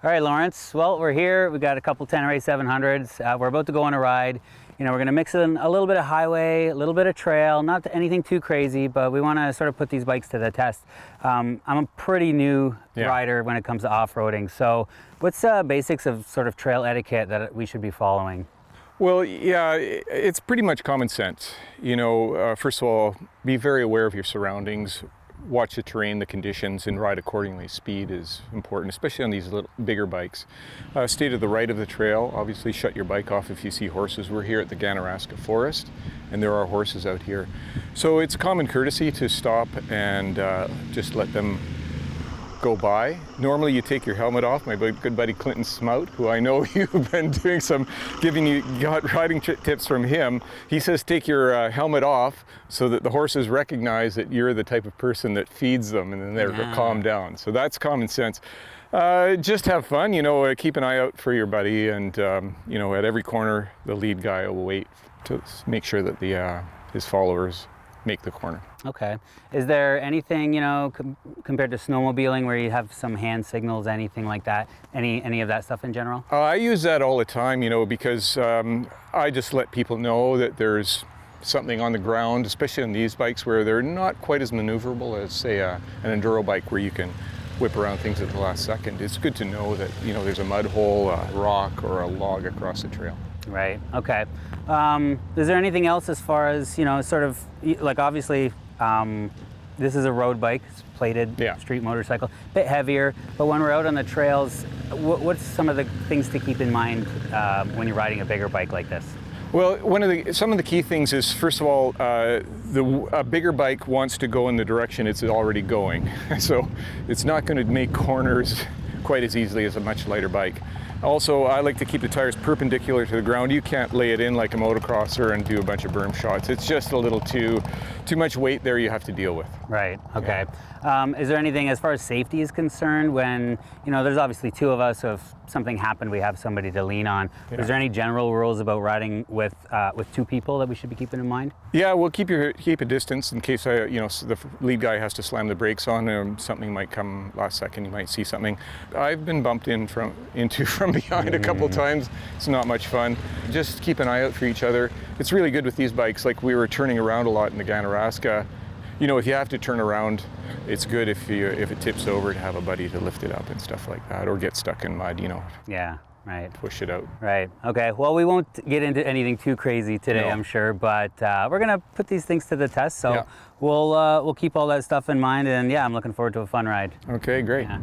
All right, Lawrence. Well, we're here. We got a couple Tenere 700s. We're about to go on a ride. You know, we're going to mix in a little bit of highway, a little bit of trail, not anything too crazy, but we want to sort of put these bikes to the test. I'm a pretty new rider when it comes to off-roading. So what's the basics of sort of trail etiquette that we should be following? Well, yeah, it's pretty much common sense. You know, first of all, be very aware of your surroundings. Watch the terrain, the conditions, and ride accordingly. Speed is important, especially on these little bigger bikes. Stay to the right of the trail. Obviously, shut your bike off if you see horses. We're here at the Ganaraska Forest, and there are horses out here. So it's common courtesy to stop and just let them go by. Normally you take your helmet off. My good buddy Clinton Smout, who I know you've been doing giving you riding tips from him, he says take your helmet off so that the horses recognize that you're the type of person that feeds them, and then they're calm down. So that's common sense. Just have fun, you know, keep an eye out for your buddy, and you know, at every corner the lead guy will wait to make sure that his followers make the corner. Okay. Is there anything, you know, compared to snowmobiling where you have some hand signals, anything like that? Any of that stuff in general? I use that all the time, you know, because I just let people know that there's something on the ground, especially on these bikes where they're not quite as maneuverable as, say, an enduro bike where you can whip around things at the last second. It's good to know that, you know, there's a mud hole, a rock, or a log across the trail. Right. Okay. Is there anything else as far as, you know, sort of, like obviously this is a road bike, it's plated street motorcycle, a bit heavier, but when we're out on the trails, what's some of the things to keep in mind when you're riding a bigger bike like this? Well, some of the key things is, first of all, a bigger bike wants to go in the direction it's already going. So it's not going to make corners quite as easily as a much lighter bike. Also, I like to keep the tires perpendicular to the ground. You can't lay it in like a motocrosser and do a bunch of berm shots. It's just a little too much weight there you have to deal with. Right, okay. Is there anything as far as safety is concerned when, you know, there's obviously two of us, so if something happened, we have somebody to lean on. Is there any general rules about riding with two people that we should be keeping in mind? Yeah, well, keep a distance in case you know, the lead guy has to slam the brakes on, something might come last second, you might see something. I've been bumped from behind a couple times. It's not much fun. Just keep an eye out for each other. It's really good with these bikes, like we were turning around a lot in the Ganaraska. You know, if you have to turn around, it's good if it tips over to have a buddy to lift it up and stuff like that, or get stuck in mud, you know. Yeah, right. Push it out. Right, okay. Well, we won't get into anything too crazy today, I'm sure, but we're gonna put these things to the test, so we'll keep all that stuff in mind, and yeah, I'm looking forward to a fun ride. Okay, great. Yeah.